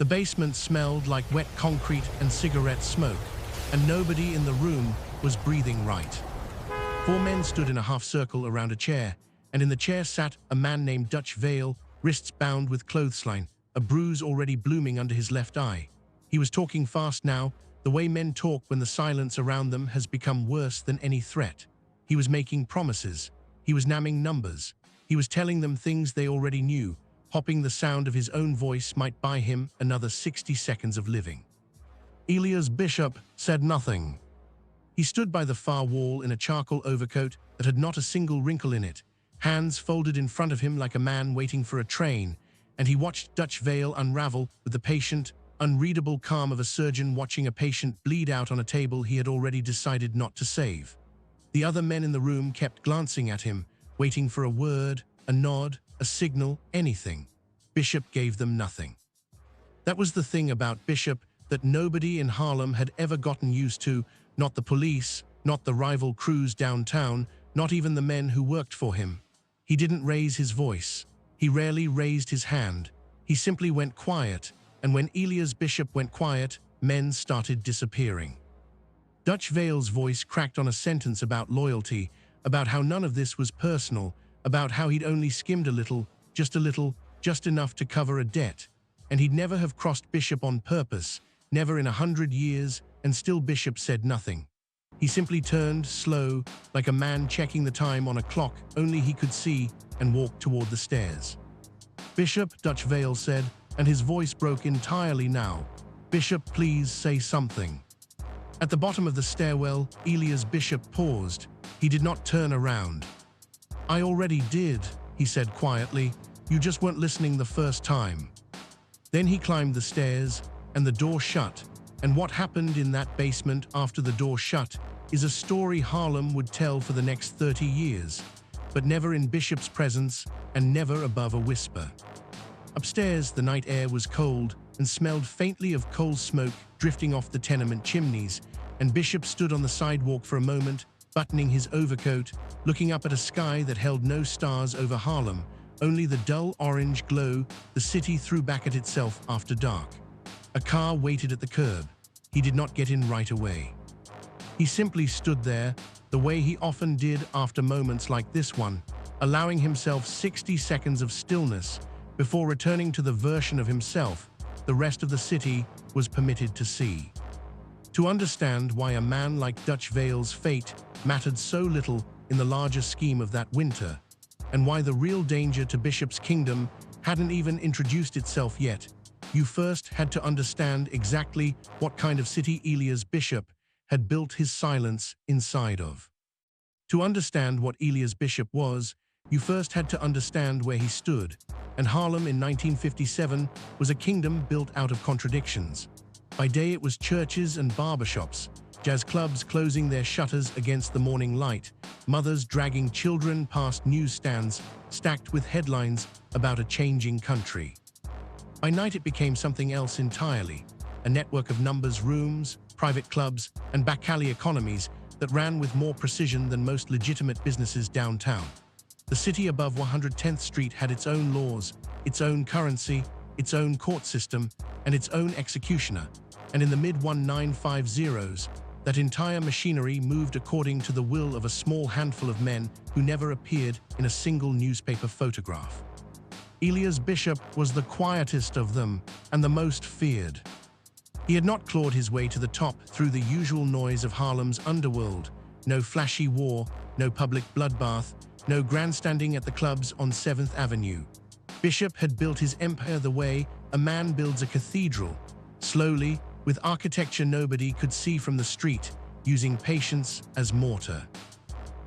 The basement smelled like wet concrete and cigarette smoke, and nobody in the room was breathing right. 4 men stood in a half-circle around a chair, and in the chair sat a man named Dutch Vale, wrists bound with clothesline, a bruise already blooming under his left eye. He was talking fast now, the way men talk when the silence around them has become worse than any threat. He was making promises. He was naming numbers. He was telling them things they already knew, hoping the sound of his own voice might buy him another 60 seconds of living. Elias Bishop said nothing. He stood by the far wall in a charcoal overcoat that had not a single wrinkle in it, hands folded in front of him like a man waiting for a train, and he watched Dutch Vale unravel with the patient, unreadable calm of a surgeon watching a patient bleed out on a table he had already decided not to save. The other men in the room kept glancing at him, waiting for a word, a nod, a signal, anything. Bishop gave them nothing. That was the thing about Bishop that nobody in Harlem had ever gotten used to, not the police, not the rival crews downtown, not even the men who worked for him. He didn't raise his voice. He rarely raised his hand. He simply went quiet, and when Elias Bishop went quiet, men started disappearing. Dutch Vale's voice cracked on a sentence about loyalty, about how none of this was personal, about how he'd only skimmed a little, just enough to cover a debt, and he'd never have crossed Bishop on purpose, never in 100 years, and still Bishop said nothing. He simply turned, slow, like a man checking the time on a clock only he could see, and walked toward the stairs. "Bishop," Dutch Vale said, and his voice broke entirely now. "Bishop, please say something." At the bottom of the stairwell, Elias Bishop paused. He did not turn around. "I already did," he said quietly. "You just weren't listening the first time." Then he climbed the stairs, and the door shut. And what happened in that basement after the door shut is a story Harlem would tell for the next 30 years, but never in Bishop's presence and never above a whisper. Upstairs, the night air was cold and smelled faintly of coal smoke drifting off the tenement chimneys, and Bishop stood on the sidewalk for a moment, buttoning his overcoat, looking up at a sky that held no stars over Harlem, only the dull orange glow the city threw back at itself after dark. A car waited at the curb. He did not get in right away. He simply stood there, the way he often did after moments like this one, allowing himself 60 seconds of stillness before returning to the version of himself the rest of the city was permitted to see. To understand why a man like Dutch Vale's fate mattered so little in the larger scheme of that winter, and why the real danger to Bishop's kingdom hadn't even introduced itself yet, you first had to understand exactly what kind of city Elias Bishop had built his silence inside of. To understand what Elias Bishop was, you first had to understand where he stood, and Harlem in 1957 was a kingdom built out of contradictions. By day it was churches and barbershops, jazz clubs closing their shutters against the morning light, mothers dragging children past newsstands stacked with headlines about a changing country. By night it became something else entirely, a network of numbers, rooms, private clubs, and back-alley economies that ran with more precision than most legitimate businesses downtown. The city above 110th Street had its own laws, its own currency, its own court system, and its own executioner, and in the mid-1950s, that entire machinery moved according to the will of a small handful of men who never appeared in a single newspaper photograph. Elias Bishop was the quietest of them and the most feared. He had not clawed his way to the top through the usual noise of Harlem's underworld, no flashy war, no public bloodbath, no grandstanding at the clubs on 7th Avenue. Bishop had built his empire the way a man builds a cathedral, slowly, with architecture nobody could see from the street, using patience as mortar.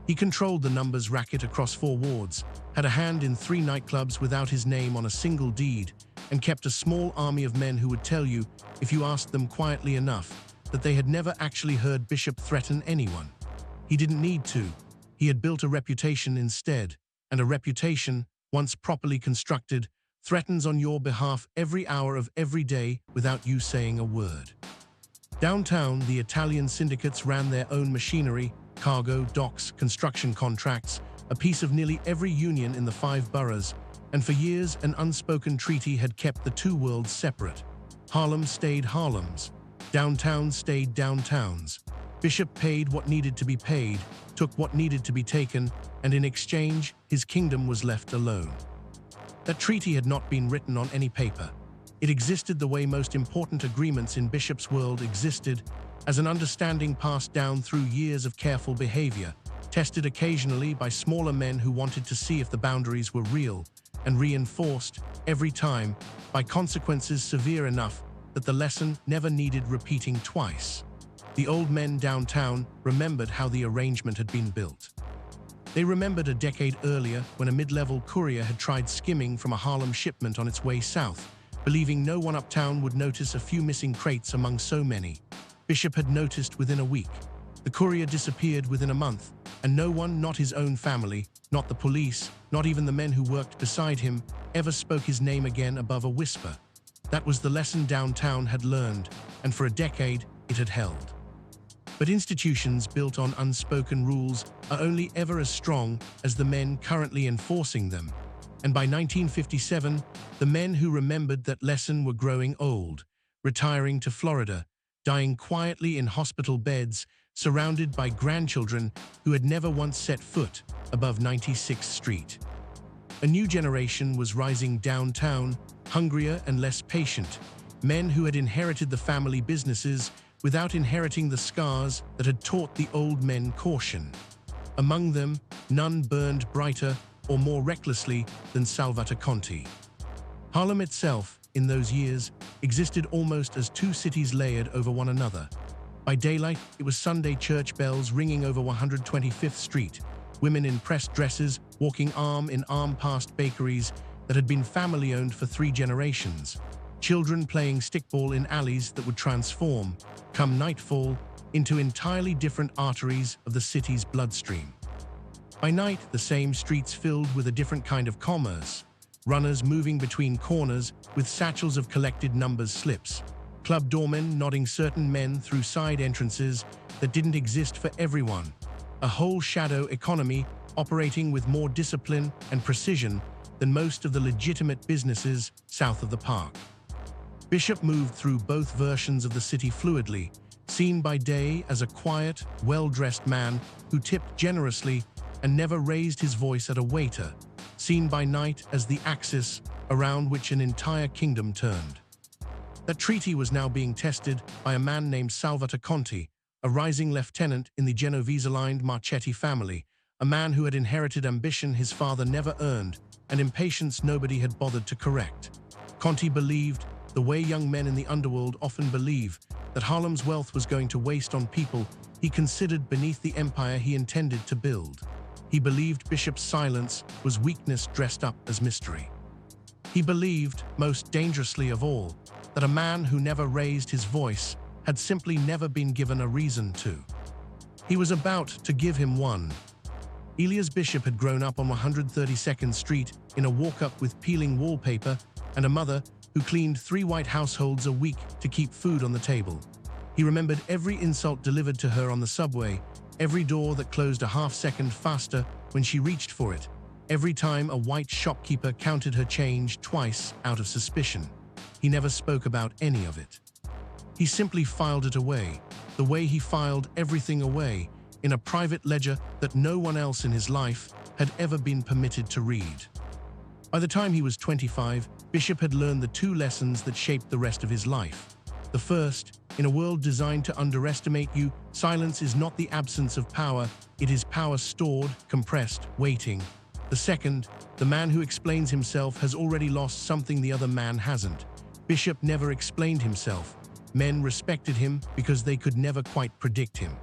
He controlled the numbers racket across 4 wards, had a hand in 3 nightclubs without his name on a single deed, and kept a small army of men who would tell you, if you asked them quietly enough, that they had never actually heard Bishop threaten anyone. He didn't need to. He had built a reputation instead, and a reputation, once properly constructed, threatens on your behalf every hour of every day without you saying a word. Downtown, the Italian syndicates ran their own machinery, cargo, docks, construction contracts, a piece of nearly every union in the 5 boroughs, and for years an unspoken treaty had kept the 2 worlds separate. Harlem stayed Harlems. Downtown stayed downtowns. Bishop paid what needed to be paid, took what needed to be taken, and in exchange, his kingdom was left alone. That treaty had not been written on any paper. It existed the way most important agreements in Bishop's world existed, as an understanding passed down through years of careful behavior, tested occasionally by smaller men who wanted to see if the boundaries were real, and reinforced, every time, by consequences severe enough that the lesson never needed repeating twice. The old men downtown remembered how the arrangement had been built. They remembered a decade earlier when a mid-level courier had tried skimming from a Harlem shipment on its way south, believing no one uptown would notice a few missing crates among so many. Bishop had noticed within a week. The courier disappeared within a month, and no one, not his own family, not the police, not even the men who worked beside him, ever spoke his name again above a whisper. That was the lesson downtown had learned, and for a decade it had held. But institutions built on unspoken rules are only ever as strong as the men currently enforcing them. And by 1957, the men who remembered that lesson were growing old, retiring to Florida, dying quietly in hospital beds, surrounded by grandchildren who had never once set foot above 96th Street. A new generation was rising downtown, hungrier and less patient, men who had inherited the family businesses without inheriting the scars that had taught the old men caution. Among them, none burned brighter or more recklessly than Salvatore Conti. Harlem itself, in those years, existed almost as two cities layered over one another. By daylight, it was Sunday church bells ringing over 125th Street, women in pressed dresses walking arm in arm past bakeries that had been family-owned for 3 generations, children playing stickball in alleys that would transform, come nightfall, into entirely different arteries of the city's bloodstream. By night, the same streets filled with a different kind of commerce, runners moving between corners with satchels of collected numbers slips, club doormen nodding certain men through side entrances that didn't exist for everyone, a whole shadow economy operating with more discipline and precision than most of the legitimate businesses south of the park. Bishop moved through both versions of the city fluidly, seen by day as a quiet, well-dressed man who tipped generously and never raised his voice at a waiter, seen by night as the axis around which an entire kingdom turned. That treaty was now being tested by a man named Salvatore Conti, a rising lieutenant in the Genovese-aligned Marchetti family, a man who had inherited ambition his father never earned and impatience nobody had bothered to correct. Conti believed, the way young men in the underworld often believe, that Harlem's wealth was going to waste on people he considered beneath the empire he intended to build. He believed Bishop's silence was weakness dressed up as mystery. He believed, most dangerously of all, that a man who never raised his voice had simply never been given a reason to. He was about to give him one. Elias Bishop had grown up on 132nd Street in a walk-up with peeling wallpaper and a mother who cleaned 3 white households a week to keep food on the table. He remembered every insult delivered to her on the subway, every door that closed a half-second faster when she reached for it, every time a white shopkeeper counted her change twice out of suspicion. He never spoke about any of it. He simply filed it away, the way he filed everything away, in a private ledger that no one else in his life had ever been permitted to read. By the time he was 25, Bishop had learned the 2 lessons that shaped the rest of his life. The first, in a world designed to underestimate you, silence is not the absence of power, it is power stored, compressed, waiting. The second, the man who explains himself has already lost something the other man hasn't. Bishop never explained himself. Men respected him because they could never quite predict him.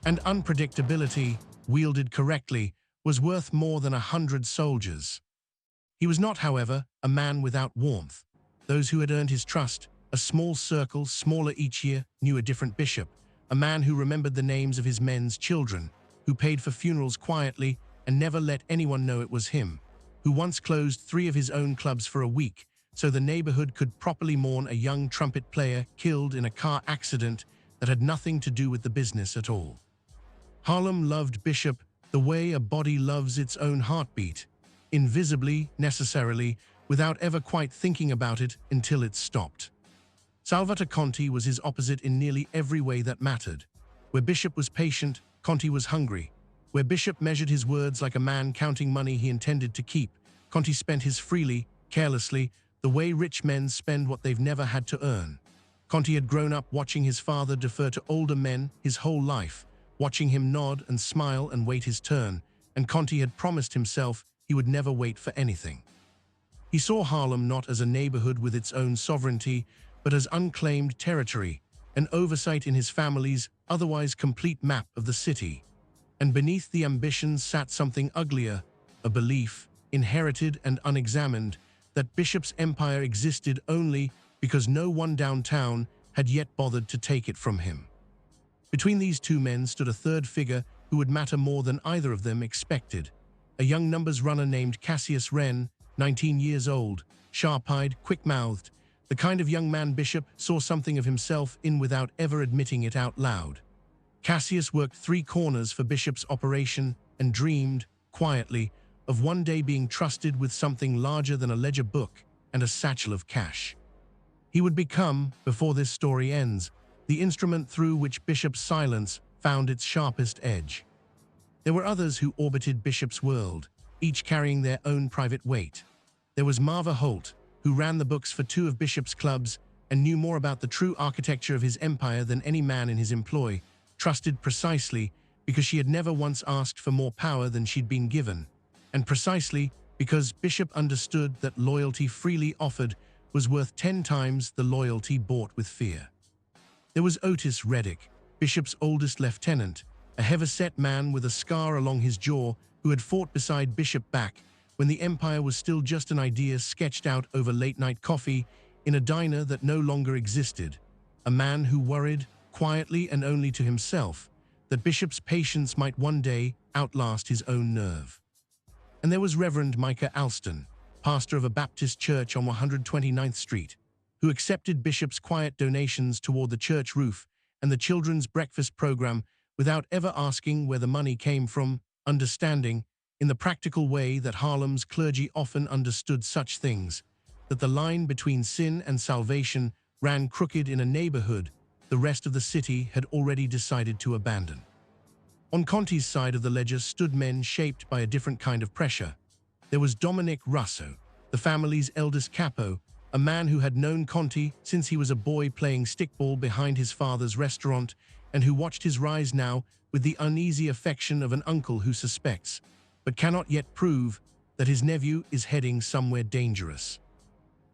And unpredictability, wielded correctly, was worth more than 100 soldiers. He was not, however, a man without warmth. Those who had earned his trust, a small circle, smaller each year, knew a different Bishop, a man who remembered the names of his men's children, who paid for funerals quietly and never let anyone know it was him, who once closed 3 of his own clubs for a week so the neighborhood could properly mourn a young trumpet player killed in a car accident that had nothing to do with the business at all. Harlem loved Bishop the way a body loves its own heartbeat, invisibly, necessarily, without ever quite thinking about it until it stopped. Salvatore Conti was his opposite in nearly every way that mattered. Where Bishop was patient, Conti was hungry. Where Bishop measured his words like a man counting money he intended to keep, Conti spent his freely, carelessly, the way rich men spend what they've never had to earn. Conti had grown up watching his father defer to older men his whole life, watching him nod and smile and wait his turn, and Conti had promised himself he would never wait for anything. He saw Harlem not as a neighborhood with its own sovereignty, but as unclaimed territory, an oversight in his family's otherwise complete map of the city. And beneath the ambitions sat something uglier, a belief, inherited and unexamined, that Bishop's empire existed only because no one downtown had yet bothered to take it from him. Between these two men stood a third figure who would matter more than either of them expected, a young numbers runner named Cassius Wren, 19 years old, sharp-eyed, quick-mouthed, the kind of young man Bishop saw something of himself in without ever admitting it out loud. Cassius worked three corners for Bishop's operation and dreamed, quietly, of one day being trusted with something larger than a ledger book and a satchel of cash. He would become, before this story ends, the instrument through which Bishop's silence found its sharpest edge. There were others who orbited Bishop's world, each carrying their own private weight. There was Marva Holt, who ran the books for two of Bishop's clubs and knew more about the true architecture of his empire than any man in his employ, trusted precisely because she had never once asked for more power than she'd been given, and precisely because Bishop understood that loyalty freely offered was worth 10 times the loyalty bought with fear. There was Otis Reddick, Bishop's oldest lieutenant, a heavy-set man with a scar along his jaw who had fought beside Bishop back when the empire was still just an idea sketched out over late-night coffee in a diner that no longer existed, a man who worried, quietly and only to himself, that Bishop's patience might one day outlast his own nerve. And there was Reverend Micah Alston, pastor of a Baptist church on 129th Street, who accepted Bishop's quiet donations toward the church roof and the children's breakfast program without ever asking where the money came from, understanding, in the practical way that Harlem's clergy often understood such things, that the line between sin and salvation ran crooked in a neighborhood the rest of the city had already decided to abandon. On Conti's side of the ledger stood men shaped by a different kind of pressure. There was Dominic Russo, the family's eldest capo, a man who had known Conti since he was a boy playing stickball behind his father's restaurant and who watched his rise now with the uneasy affection of an uncle who suspects, but cannot yet prove, that his nephew is heading somewhere dangerous.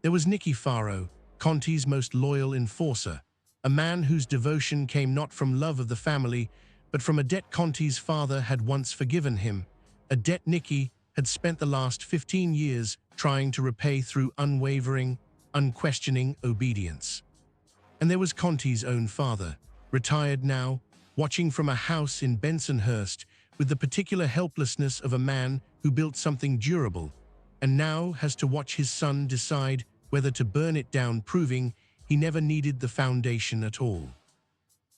There was Nicky Faro, Conti's most loyal enforcer, a man whose devotion came not from love of the family, but from a debt Conti's father had once forgiven him, a debt Nicky had spent the last 15 years trying to repay through unwavering, unquestioning obedience. And there was Conti's own father, retired now, watching from a house in Bensonhurst with the particular helplessness of a man who built something durable, and now has to watch his son decide whether to burn it down, proving he never needed the foundation at all.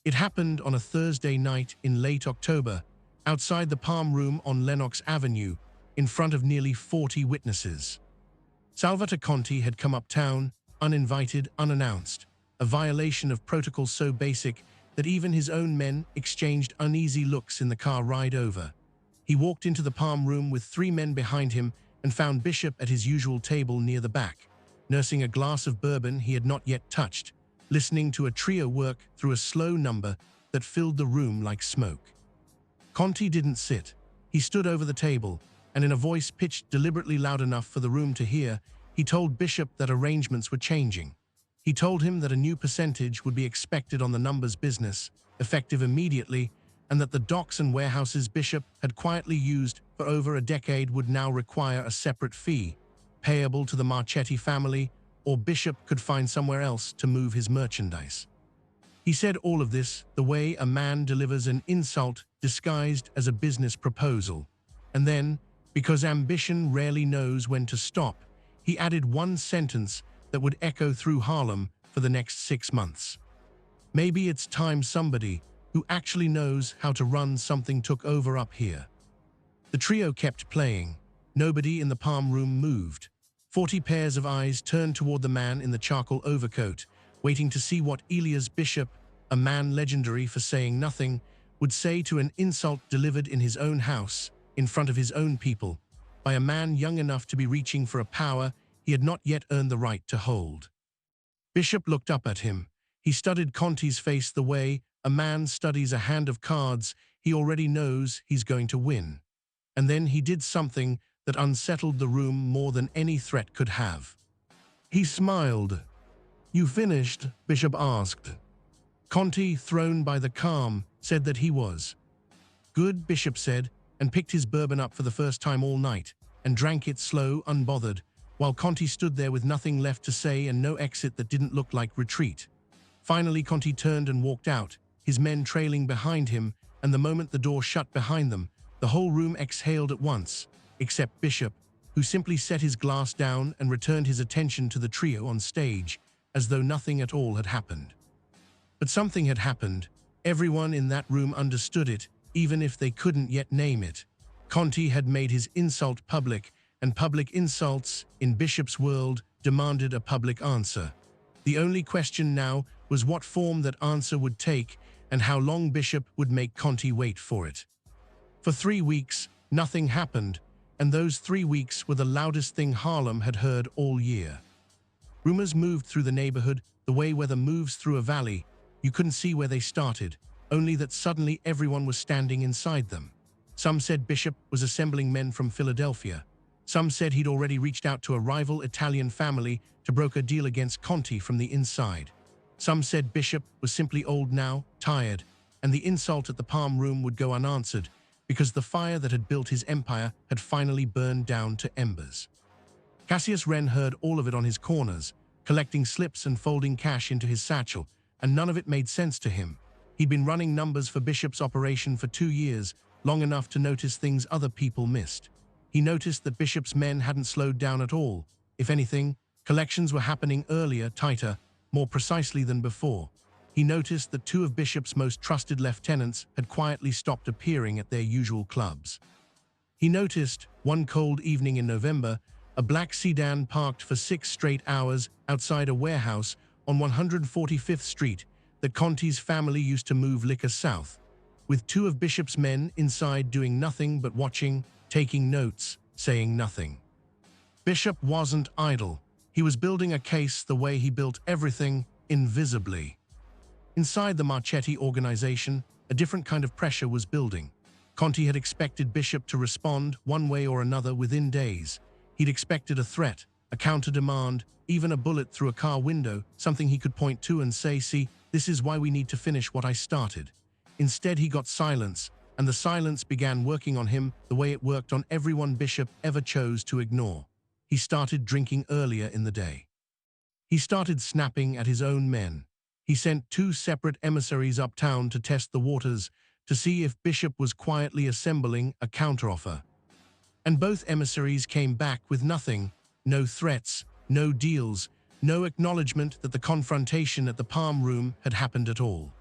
It happened on a Thursday night in late October, outside the Palm Room on Lenox Avenue, in front of nearly 40 witnesses. Salvatore Conti had come uptown, uninvited, unannounced, a violation of protocol so basic that even his own men exchanged uneasy looks in the car ride over. He walked into the Palm Room with 3 men behind him and found Bishop at his usual table near the back, nursing a glass of bourbon he had not yet touched, listening to a trio work through a slow number that filled the room like smoke. Conti didn't sit. He stood over the table, and in a voice pitched deliberately loud enough for the room to hear, he told Bishop that arrangements were changing. He told him that a new percentage would be expected on the numbers business, effective immediately, and that the docks and warehouses Bishop had quietly used for over a decade would now require a separate fee, payable to the Marchetti family, or Bishop could find somewhere else to move his merchandise. He said all of this the way a man delivers an insult disguised as a business proposal, and then, because ambition rarely knows when to stop, he added one sentence that would echo through Harlem for the next 6 months. Maybe it's time somebody who actually knows how to run something took over up here. The trio kept playing. Nobody in the Palm Room moved. 40 pairs of eyes turned toward the man in the charcoal overcoat, waiting to see what Elias Bishop, a man legendary for saying nothing, would say to an insult delivered in his own house, in front of his own people, by a man young enough to be reaching for a power he had not yet earned the right to hold. Bishop looked up at him. He studied Conti's face the way a man studies a hand of cards he already knows he's going to win. And then he did something that unsettled the room more than any threat could have. He smiled. "You finished?" Bishop asked. Conti, thrown by the calm, said that he was. "Good," Bishop said, and picked his bourbon up for the first time all night, and drank it slow, unbothered, while Conti stood there with nothing left to say and no exit that didn't look like retreat. Finally, Conti turned and walked out, his men trailing behind him, and the moment the door shut behind them, the whole room exhaled at once, except Bishop, who simply set his glass down and returned his attention to the trio on stage, as though nothing at all had happened. But something had happened. Everyone in that room understood it, even if they couldn't yet name it. Conti had made his insult public, and public insults, in Bishop's world, demanded a public answer. The only question now was what form that answer would take and how long Bishop would make Conti wait for it. For 3 weeks, nothing happened, and those 3 weeks were the loudest thing Harlem had heard all year. Rumors moved through the neighborhood the way weather moves through a valley. You couldn't see where they started, only that suddenly everyone was standing inside them. Some said Bishop was assembling men from Philadelphia. Some said he'd already reached out to a rival Italian family to broker a deal against Conti from the inside. Some said Bishop was simply old now, tired, and the insult at the Palm Room would go unanswered because the fire that had built his empire had finally burned down to embers. Cassius Wren heard all of it on his corners, collecting slips and folding cash into his satchel, and none of it made sense to him. He'd been running numbers for Bishop's operation for 2 years, long enough to notice things other people missed. He noticed that Bishop's men hadn't slowed down at all. If anything, collections were happening earlier, tighter, more precisely than before. He noticed that 2 of Bishop's most trusted lieutenants had quietly stopped appearing at their usual clubs. He noticed, one cold evening in November, a black sedan parked for 6 straight hours outside a warehouse on 145th Street that Conti's family used to move liquor south, with 2 of Bishop's men inside doing nothing but watching, taking notes, saying nothing. Bishop wasn't idle. He was building a case the way he built everything, invisibly. Inside the Marchetti organization, a different kind of pressure was building. Conti had expected Bishop to respond one way or another within days. He'd expected a threat, a counter-demand, even a bullet through a car window, something he could point to and say, "See, this is why we need to finish what I started." Instead, he got silence, and the silence began working on him the way it worked on everyone Bishop ever chose to ignore. He started drinking earlier in the day. He started snapping at his own men. He sent 2 separate emissaries uptown to test the waters to see if Bishop was quietly assembling a counteroffer. And both emissaries came back with nothing, no threats, no deals, no acknowledgement that the confrontation at the Palm Room had happened at all.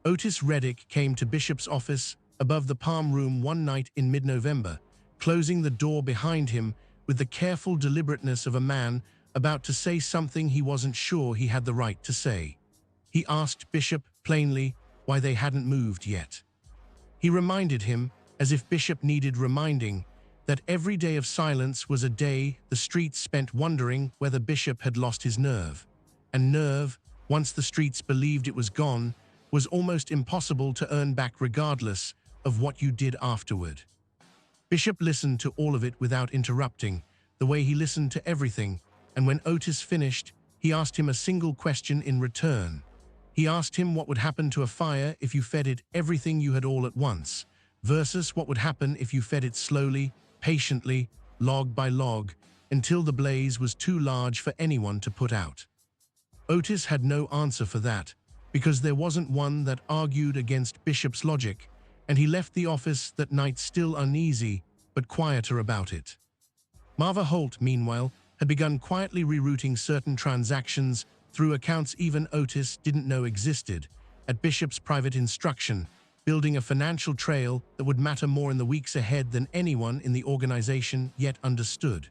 Otis Reddick came to Bishop's office above the Palm Room one night in mid-November, closing the door behind him with the careful deliberateness of a man about to say something he wasn't sure he had the right to say. He asked Bishop plainly why they hadn't moved yet. He reminded him, as if Bishop needed reminding, that every day of silence was a day the streets spent wondering whether Bishop had lost his nerve. And nerve, once the streets believed it was gone, was almost impossible to earn back regardless of what you did afterward. Bishop listened to all of it without interrupting, the way he listened to everything, and when Otis finished, he asked him a single question in return. He asked him what would happen to a fire if you fed it everything you had all at once, versus what would happen if you fed it slowly, patiently, log by log, until the blaze was too large for anyone to put out. Otis had no answer for that, because there wasn't one that argued against Bishop's logic, and he left the office that night still uneasy, but quieter about it. Marva Holt, meanwhile, had begun quietly rerouting certain transactions through accounts even Otis didn't know existed, at Bishop's private instruction, building a financial trail that would matter more in the weeks ahead than anyone in the organization yet understood.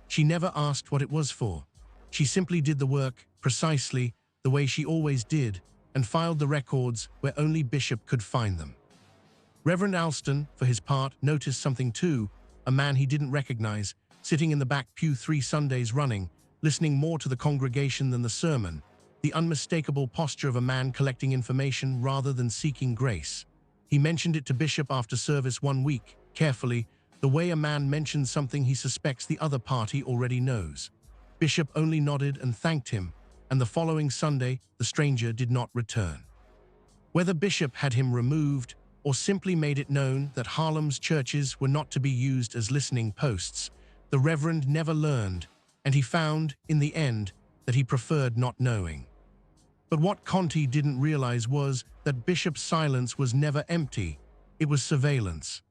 She never asked what it was for. She simply did the work, precisely, the way she always did, and filed the records where only Bishop could find them. Reverend Alston, for his part, noticed something too, a man he didn't recognize, sitting in the back pew 3 Sundays running, listening more to the congregation than the sermon, the unmistakable posture of a man collecting information rather than seeking grace. He mentioned it to Bishop after service one week, carefully, the way a man mentions something he suspects the other party already knows. Bishop only nodded and thanked him, and the following Sunday, the stranger did not return. Whether Bishop had him removed or simply made it known that Harlem's churches were not to be used as listening posts, the Reverend never learned, and he found, in the end, that he preferred not knowing. But what Conti didn't realize was that Bishop's silence was never empty, it was surveillance.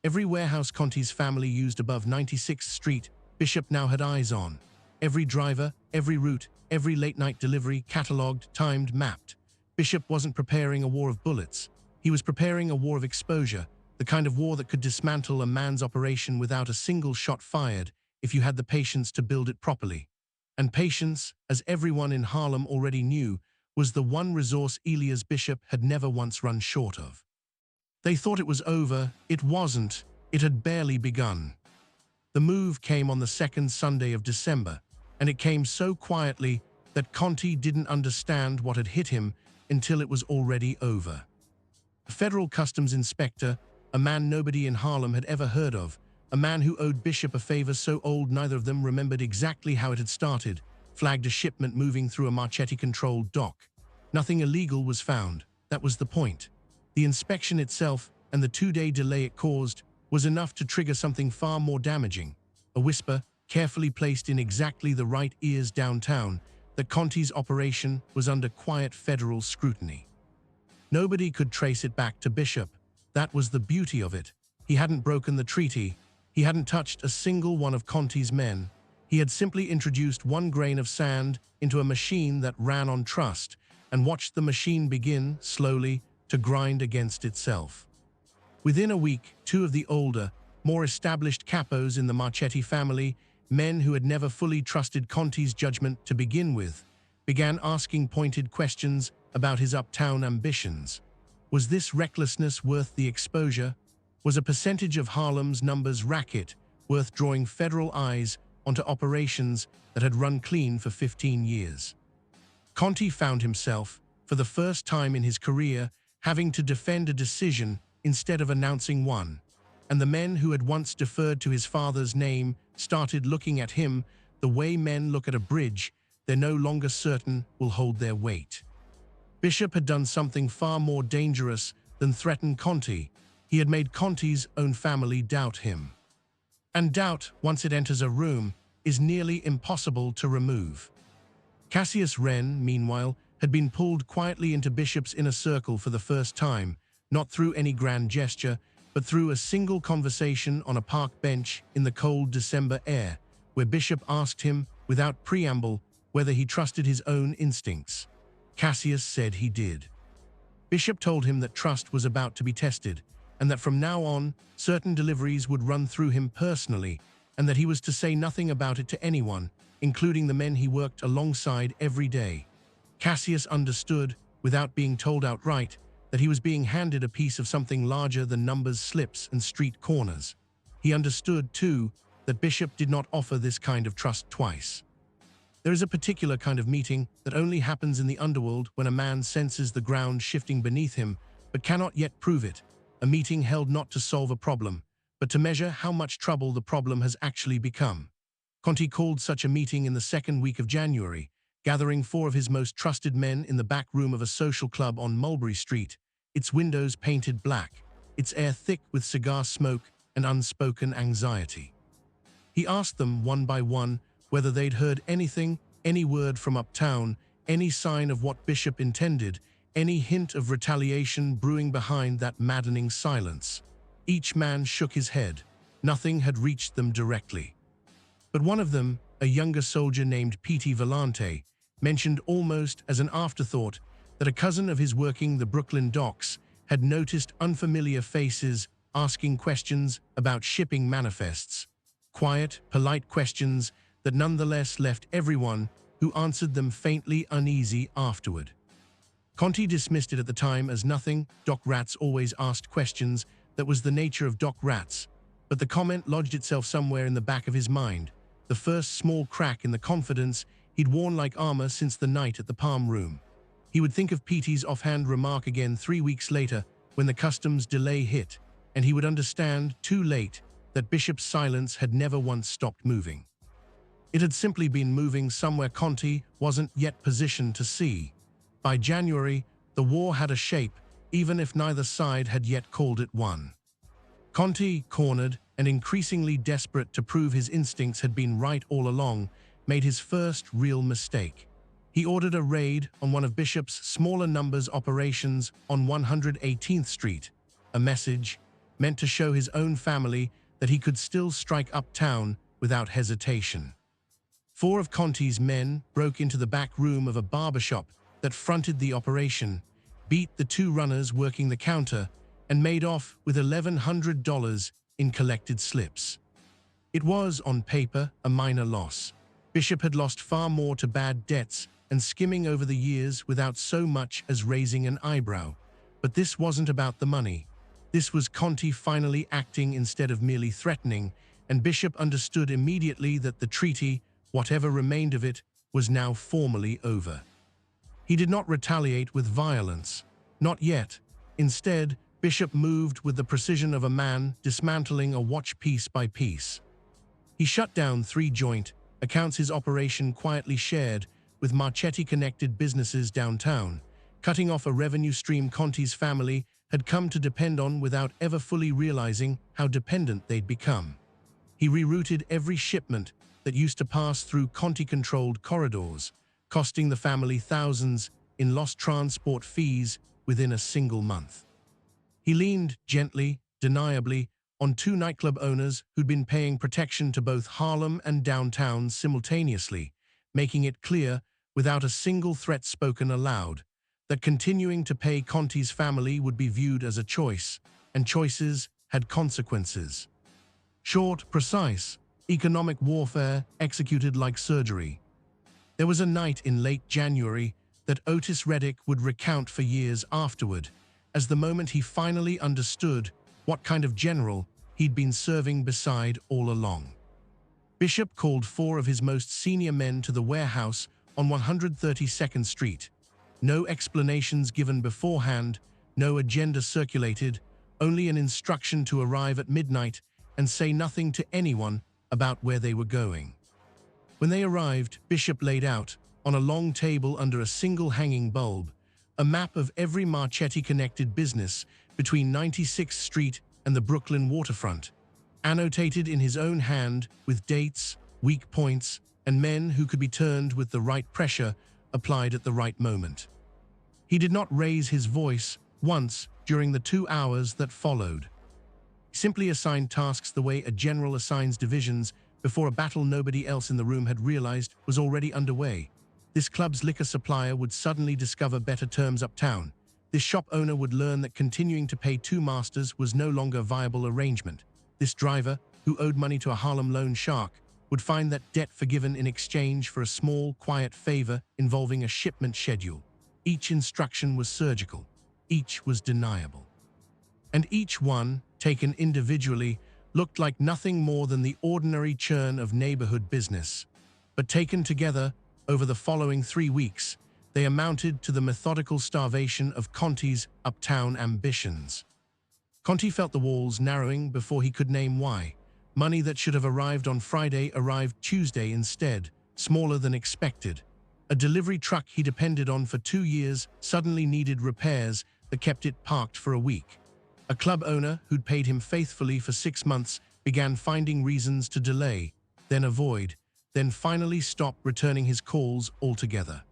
Every warehouse Conti's family used above 96th Street, Bishop now had eyes on. Every driver, every route, every late-night delivery, catalogued, timed, mapped. Bishop wasn't preparing a war of bullets. He was preparing a war of exposure, the kind of war that could dismantle a man's operation without a single shot fired if you had the patience to build it properly. And patience, as everyone in Harlem already knew, was the one resource Elias Bishop had never once run short of. They thought it was over. It wasn't. It had barely begun. The move came on the second Sunday of December, and it came so quietly that Conti didn't understand what had hit him until it was already over. A federal customs inspector, a man nobody in Harlem had ever heard of, a man who owed Bishop a favor so old neither of them remembered exactly how it had started, flagged a shipment moving through a Marchetti-controlled dock. Nothing illegal was found. That was the point. The inspection itself and the 2-day delay it caused was enough to trigger something far more damaging, a whisper, carefully placed in exactly the right ears downtown, that Conti's operation was under quiet federal scrutiny. Nobody could trace it back to Bishop. That was the beauty of it. He hadn't broken the treaty. He hadn't touched a single one of Conti's men. He had simply introduced one grain of sand into a machine that ran on trust and watched the machine begin, slowly, to grind against itself. Within a week, 2 of the older, more established capos in the Marchetti family, men who had never fully trusted Conti's judgment to begin with, began asking pointed questions about his uptown ambitions. Was this recklessness worth the exposure? Was a percentage of Harlem's numbers racket worth drawing federal eyes onto operations that had run clean for 15 years? Conti found himself, for the first time in his career, having to defend a decision instead of announcing one, and the men who had once deferred to his father's name started looking at him the way men look at a bridge they're no longer certain will hold their weight. Bishop had done something far more dangerous than threaten Conti. He had made Conti's own family doubt him. And doubt, once it enters a room, is nearly impossible to remove. Cassius Wren, meanwhile, had been pulled quietly into Bishop's inner circle for the first time, not through any grand gesture, but through a single conversation on a park bench in the cold December air, where Bishop asked him, without preamble, whether he trusted his own instincts. Cassius said he did. Bishop told him that trust was about to be tested, and that from now on, certain deliveries would run through him personally, and that he was to say nothing about it to anyone, including the men he worked alongside every day. Cassius understood, without being told outright, that he was being handed a piece of something larger than numbers, slips, and street corners. He understood, too, that Bishop did not offer this kind of trust twice. There is a particular kind of meeting that only happens in the underworld when a man senses the ground shifting beneath him, but cannot yet prove it, a meeting held not to solve a problem, but to measure how much trouble the problem has actually become. Conti called such a meeting in the second week of January, gathering 4 of his most trusted men in the back room of a social club on Mulberry Street, its windows painted black, its air thick with cigar smoke and unspoken anxiety. He asked them one by one whether they'd heard anything, any word from uptown, any sign of what Bishop intended, any hint of retaliation brewing behind that maddening silence. Each man shook his head. Nothing had reached them directly. But one of them, a younger soldier named P.T. Vellante, mentioned almost as an afterthought that a cousin of his working the Brooklyn docks had noticed unfamiliar faces asking questions about shipping manifests. Quiet, polite questions that nonetheless left everyone who answered them faintly uneasy afterward. Conti dismissed it at the time as nothing. Doc Rats always asked questions. That was the nature of Doc Rats. But the comment lodged itself somewhere in the back of his mind, the first small crack in the confidence he'd worn like armor since the night at the Palm Room. He would think of Petey's offhand remark again 3 weeks later when the customs delay hit, and he would understand, too late, that Bishop's silence had never once stopped moving. It had simply been moving somewhere Conti wasn't yet positioned to see. By January, the war had a shape, even if neither side had yet called it one. Conti, cornered and increasingly desperate to prove his instincts had been right all along, made his first real mistake. He ordered a raid on one of Bishop's smaller numbers operations on 118th Street, a message meant to show his own family that he could still strike uptown without hesitation. 4 of Conti's men broke into the back room of a barbershop that fronted the operation, beat the 2 runners working the counter, and made off with $1,100 in collected slips. It was, on paper, a minor loss. Bishop had lost far more to bad debts and skimming over the years without so much as raising an eyebrow. But this wasn't about the money. This was Conti finally acting instead of merely threatening, and Bishop understood immediately that the treaty, whatever remained of it, was now formally over. He did not retaliate with violence. Not yet. Instead, Bishop moved with the precision of a man dismantling a watch piece by piece. He shut down 3 joint accounts his operation quietly shared with Marchetti-connected businesses downtown, cutting off a revenue stream Conti's family had come to depend on without ever fully realizing how dependent they'd become. He rerouted every shipment that used to pass through Conti-controlled corridors, costing the family thousands in lost transport fees within a single month. He leaned gently, deniably, on 2 nightclub owners who'd been paying protection to both Harlem and downtown simultaneously, making it clear, without a single threat spoken aloud, that continuing to pay Conti's family would be viewed as a choice, and choices had consequences. Short, precise, economic warfare executed like surgery. There was a night in late January that Otis Reddick would recount for years afterward, as the moment he finally understood what kind of general he'd been serving beside all along. Bishop called 4 of his most senior men to the warehouse on 132nd Street. No explanations given beforehand, no agenda circulated, only an instruction to arrive at midnight and say nothing to anyone about where they were going. When they arrived, Bishop laid out, on a long table under a single hanging bulb, a map of every Marchetti-connected business between 96th Street and the Brooklyn waterfront, annotated in his own hand with dates, weak points, and men who could be turned with the right pressure applied at the right moment. He did not raise his voice once during the 2 hours that followed. He simply assigned tasks the way a general assigns divisions before a battle nobody else in the room had realized was already underway. This club's liquor supplier would suddenly discover better terms uptown. This shop owner would learn that continuing to pay 2 masters was no longer a viable arrangement. This driver, who owed money to a Harlem loan shark, would find that debt forgiven in exchange for a small, quiet favor involving a shipment schedule. Each instruction was surgical. Each was deniable. And each one, taken individually, looked like nothing more than the ordinary churn of neighborhood business. But taken together, over the following 3 weeks, they amounted to the methodical starvation of Conti's uptown ambitions. Conti felt the walls narrowing before he could name why. Money that should have arrived on Friday arrived Tuesday instead, smaller than expected. A delivery truck he depended on for 2 years suddenly needed repairs that kept it parked for a week. A club owner who'd paid him faithfully for 6 months began finding reasons to delay, then avoid, then finally stop returning his calls altogether.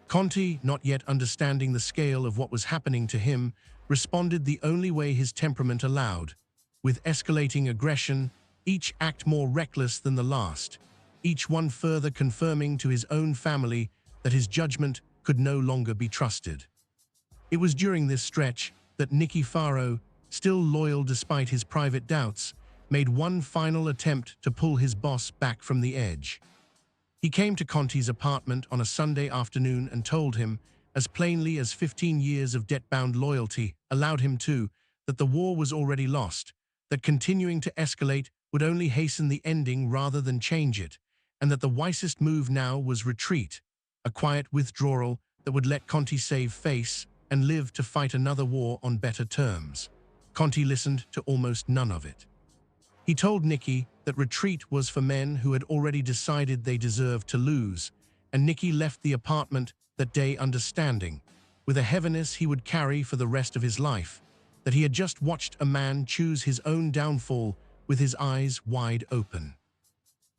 Conti, not yet understanding the scale of what was happening to him, responded the only way his temperament allowed, with escalating aggression, each act more reckless than the last, each one further confirming to his own family that his judgment could no longer be trusted. It was during this stretch that Nicky Faro, still loyal despite his private doubts, made one final attempt to pull his boss back from the edge. He came to Conti's apartment on a Sunday afternoon and told him, as plainly as 15 years of debt-bound loyalty allowed him to, that the war was already lost, that continuing to escalate would only hasten the ending rather than change it, and that the wisest move now was retreat, a quiet withdrawal that would let Conti save face and live to fight another war on better terms. Conti listened to almost none of it. He told Nicky that retreat was for men who had already decided they deserved to lose, and Nicky left the apartment that day understanding, with a heaviness he would carry for the rest of his life, that he had just watched a man choose his own downfall with his eyes wide open.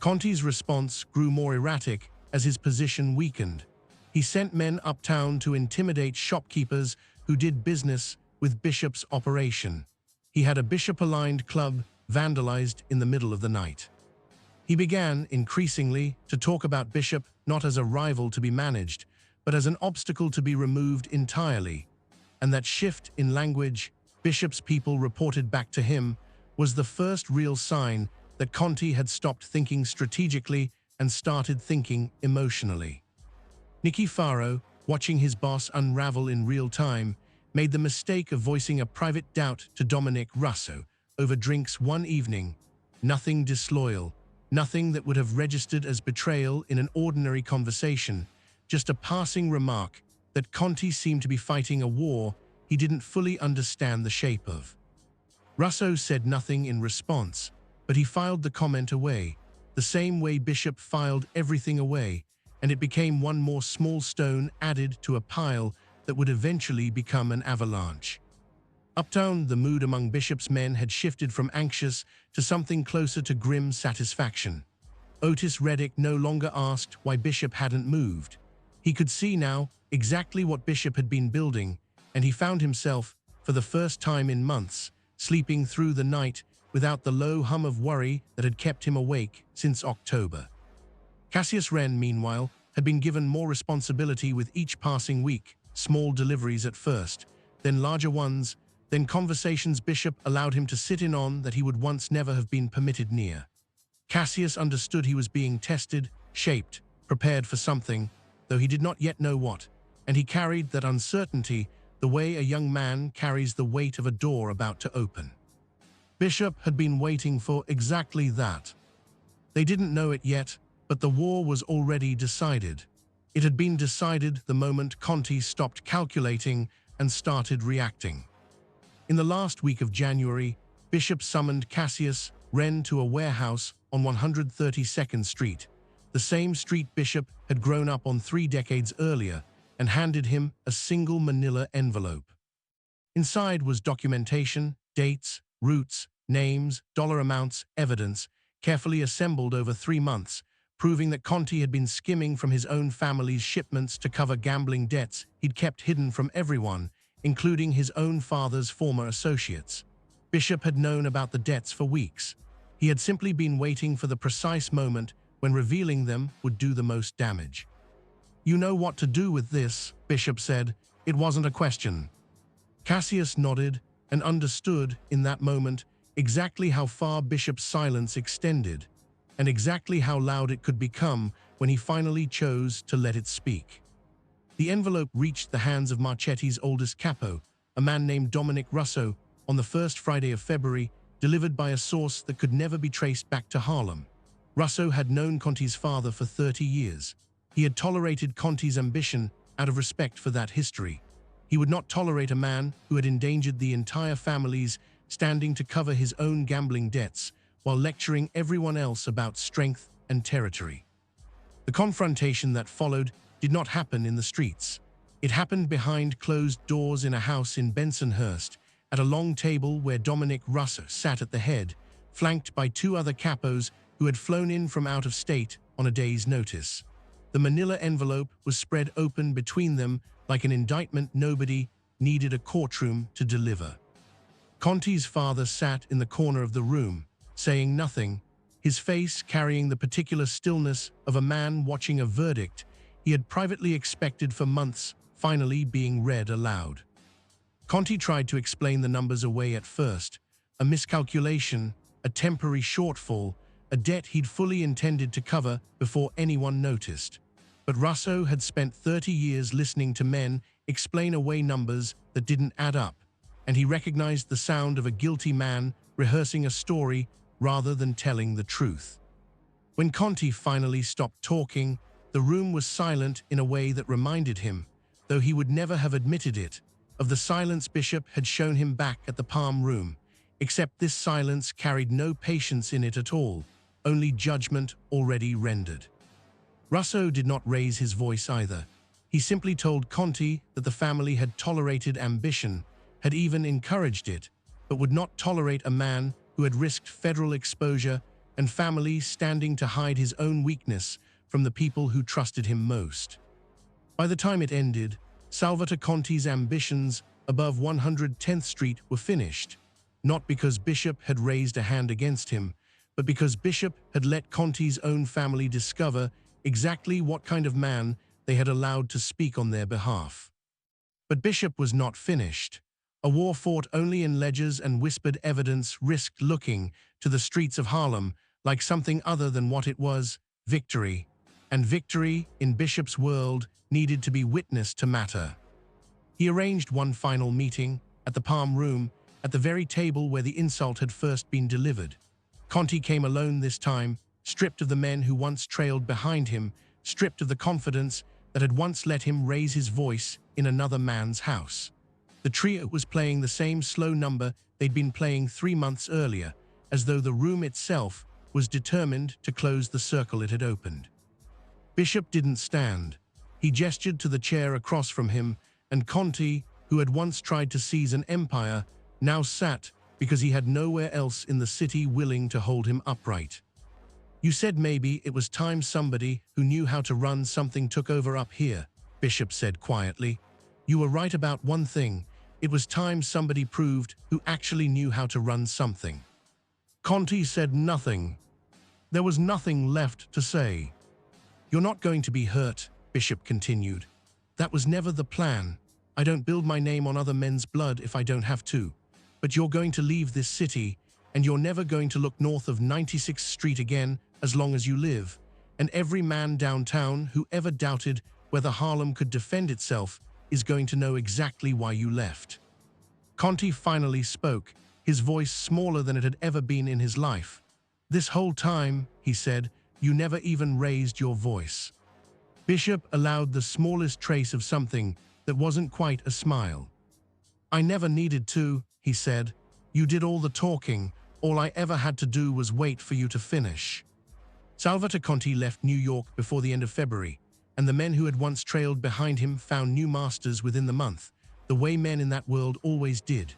Conti's response grew more erratic as his position weakened. He sent men uptown to intimidate shopkeepers who did business with Bishop's operation. He had a Bishop-aligned club vandalized in the middle of the night. He began, increasingly, to talk about Bishop not as a rival to be managed, but as an obstacle to be removed entirely. And that shift in language Bishop's people reported back to him was the first real sign that Conti had stopped thinking strategically and started thinking emotionally. Nicky Faro, watching his boss unravel in real time, made the mistake of voicing a private doubt to Dominic Russo over drinks one evening. Nothing disloyal, nothing that would have registered as betrayal in an ordinary conversation, just a passing remark that Conti seemed to be fighting a war he didn't fully understand the shape of. Russo said nothing in response, but he filed the comment away, the same way Bishop filed everything away, and it became one more small stone added to a pile that would eventually become an avalanche. Uptown, the mood among Bishop's men had shifted from anxious to something closer to grim satisfaction. Otis Reddick no longer asked why Bishop hadn't moved. He could see now exactly what Bishop had been building, and he found himself, for the first time in months, sleeping through the night without the low hum of worry that had kept him awake since October. Cassius Wren, meanwhile, had been given more responsibility with each passing week, small deliveries at first, then larger ones, then conversations Bishop allowed him to sit in on that he would once never have been permitted near. Cassius understood he was being tested, shaped, prepared for something, though he did not yet know what, and he carried that uncertainty the way a young man carries the weight of a door about to open. Bishop had been waiting for exactly that. They didn't know it yet, but the war was already decided. It had been decided the moment Conti stopped calculating and started reacting. In the last week of January, Bishop summoned Cassius Wren to a warehouse on 132nd Street, the same street Bishop had grown up on 3 decades earlier, and handed him a single manila envelope. Inside was documentation, dates, routes, names, dollar amounts, evidence, carefully assembled over 3 months, proving that Conti had been skimming from his own family's shipments to cover gambling debts he'd kept hidden from everyone, including his own father's former associates. Bishop had known about the debts for weeks. He had simply been waiting for the precise moment when revealing them would do the most damage. "You know what to do with this," Bishop said. "It wasn't a question." Cassius nodded and understood in that moment exactly how far Bishop's silence extended, and exactly how loud it could become when he finally chose to let it speak. The envelope reached the hands of Marchetti's oldest capo, a man named Dominic Russo, on the first Friday of February, delivered by a source that could never be traced back to Harlem. Russo had known Conti's father for 30 years. He had tolerated Conti's ambition out of respect for that history. He would not tolerate a man who had endangered the entire family's standing to cover his own gambling debts while lecturing everyone else about strength and territory. The confrontation that followed did not happen in the streets. It happened behind closed doors in a house in Bensonhurst, at a long table where Dominic Russo sat at the head, flanked by 2 other capos who had flown in from out of state on a day's notice. The manila envelope was spread open between them like an indictment nobody needed a courtroom to deliver. Conti's father sat in the corner of the room, saying nothing, his face carrying the particular stillness of a man watching a verdict he had privately expected for months finally being read aloud. Conti tried to explain the numbers away at first, a miscalculation, a temporary shortfall, a debt he'd fully intended to cover before anyone noticed. But Russo had spent 30 years listening to men explain away numbers that didn't add up, and he recognized the sound of a guilty man rehearsing a story rather than telling the truth. When Conti finally stopped talking, the room was silent in a way that reminded him, though he would never have admitted it, of the silence Bishop had shown him back at the Palm Room, except this silence carried no patience in it at all, only judgment already rendered. Russo did not raise his voice either. He simply told Conti that the family had tolerated ambition, had even encouraged it, but would not tolerate a man who had risked federal exposure and family standing to hide his own weakness from the people who trusted him most. By the time it ended, Salvatore Conti's ambitions above 110th Street were finished, not because Bishop had raised a hand against him, but because Bishop had let Conti's own family discover exactly what kind of man they had allowed to speak on their behalf. But Bishop was not finished. A war fought only in ledgers and whispered evidence risked looking to the streets of Harlem like something other than what it was, victory. And victory, in Bishop's world, needed to be witnessed to matter. He arranged one final meeting, at the Palm Room, at the very table where the insult had first been delivered. Conti came alone this time, stripped of the men who once trailed behind him, stripped of the confidence that had once let him raise his voice in another man's house. The trio was playing the same slow number they'd been playing 3 months earlier, as though the room itself was determined to close the circle it had opened. Bishop didn't stand. He gestured to the chair across from him, and Conti, who had once tried to seize an empire, now sat because he had nowhere else in the city willing to hold him upright. "You said maybe it was time somebody who knew how to run something took over up here," Bishop said quietly. "You were right about one thing. It was time somebody proved who actually knew how to run something." Conti said nothing. There was nothing left to say. "You're not going to be hurt," Bishop continued. "That was never the plan. I don't build my name on other men's blood if I don't have to. But you're going to leave this city, and you're never going to look north of 96th Street again as long as you live. And every man downtown who ever doubted whether Harlem could defend itself is going to know exactly why you left." Conti finally spoke, his voice smaller than it had ever been in his life. "This whole time," he said, "you never even raised your voice." Bishop allowed the smallest trace of something that wasn't quite a smile. "I never needed to," he said. "You did all the talking. All I ever had to do was wait for you to finish." Salvatore Conti left New York before the end of February, and the men who had once trailed behind him found new masters within the month, the way men in that world always did.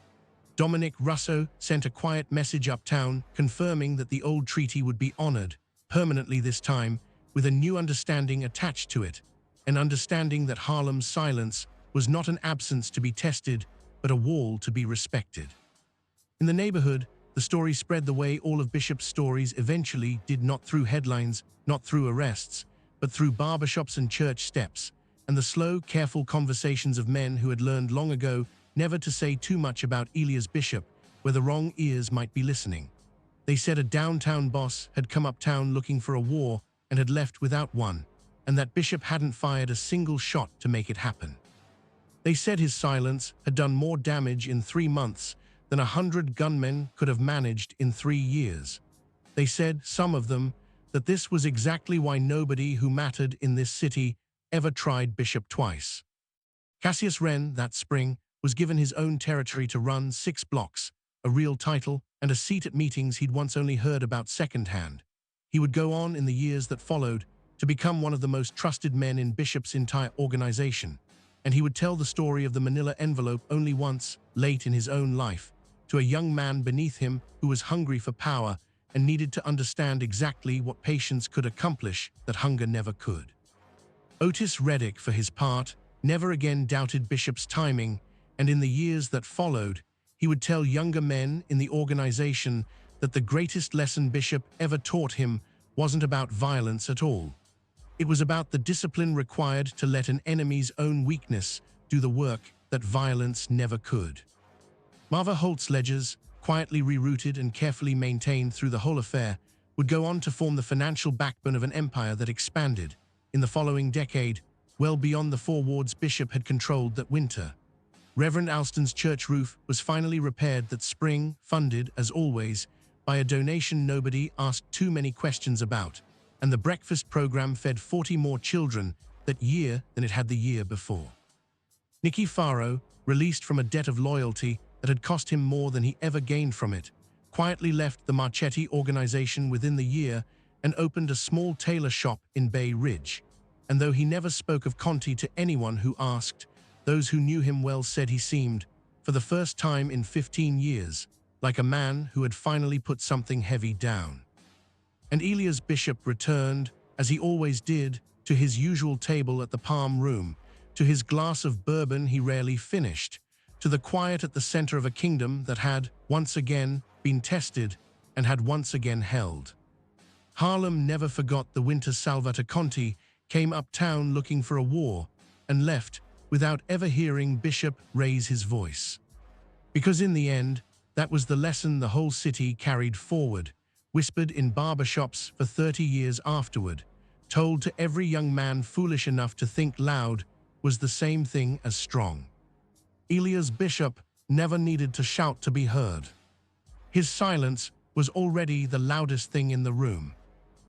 Dominic Russo sent a quiet message uptown confirming that the old treaty would be honored, permanently this time, with a new understanding attached to it, an understanding that Harlem's silence was not an absence to be tested, but a wall to be respected. In the neighborhood, the story spread the way all of Bishop's stories eventually did, not through headlines, not through arrests, but through barbershops and church steps, and the slow, careful conversations of men who had learned long ago never to say too much about Elias Bishop, where the wrong ears might be listening. They said a downtown boss had come uptown looking for a war and had left without one, and that Bishop hadn't fired a single shot to make it happen. They said his silence had done more damage in 3 months than 100 gunmen could have managed in 3 years. They said, some of them, that this was exactly why nobody who mattered in this city ever tried Bishop twice. Cassius Wren, that spring, was given his own territory to run 6 blocks, a real title, and a seat at meetings he'd once only heard about secondhand. He would go on in the years that followed to become one of the most trusted men in Bishop's entire organization, and he would tell the story of the Manila Envelope only once, late in his own life, to a young man beneath him who was hungry for power and needed to understand exactly what patience could accomplish that hunger never could. Otis Reddick, for his part, never again doubted Bishop's timing, and in the years that followed, he would tell younger men in the organization that the greatest lesson Bishop ever taught him wasn't about violence at all. It was about the discipline required to let an enemy's own weakness do the work that violence never could. Marva Holt's ledgers, quietly rerouted and carefully maintained through the whole affair, would go on to form the financial backbone of an empire that expanded, in the following decade, well beyond the four wards Bishop had controlled that winter. Reverend Alston's church roof was finally repaired that spring, funded, as always, by a donation nobody asked too many questions about, and the breakfast program fed 40 more children that year than it had the year before. Nicky Faro, released from a debt of loyalty that had cost him more than he ever gained from it, quietly left the Marchetti organization within the year and opened a small tailor shop in Bay Ridge. And though he never spoke of Conti to anyone who asked, those who knew him well said he seemed, for the first time in 15 years, like a man who had finally put something heavy down. And Elias Bishop returned, as he always did, to his usual table at the Palm Room, to his glass of bourbon he rarely finished, to the quiet at the center of a kingdom that had, once again, been tested and had once again held. Harlem never forgot the winter Salvatore Conti came uptown looking for a war and left without ever hearing Bishop raise his voice. Because in the end, that was the lesson the whole city carried forward, whispered in barbershops for 30 years afterward, told to every young man foolish enough to think loud was the same thing as strong. Elias Bishop never needed to shout to be heard. His silence was already the loudest thing in the room.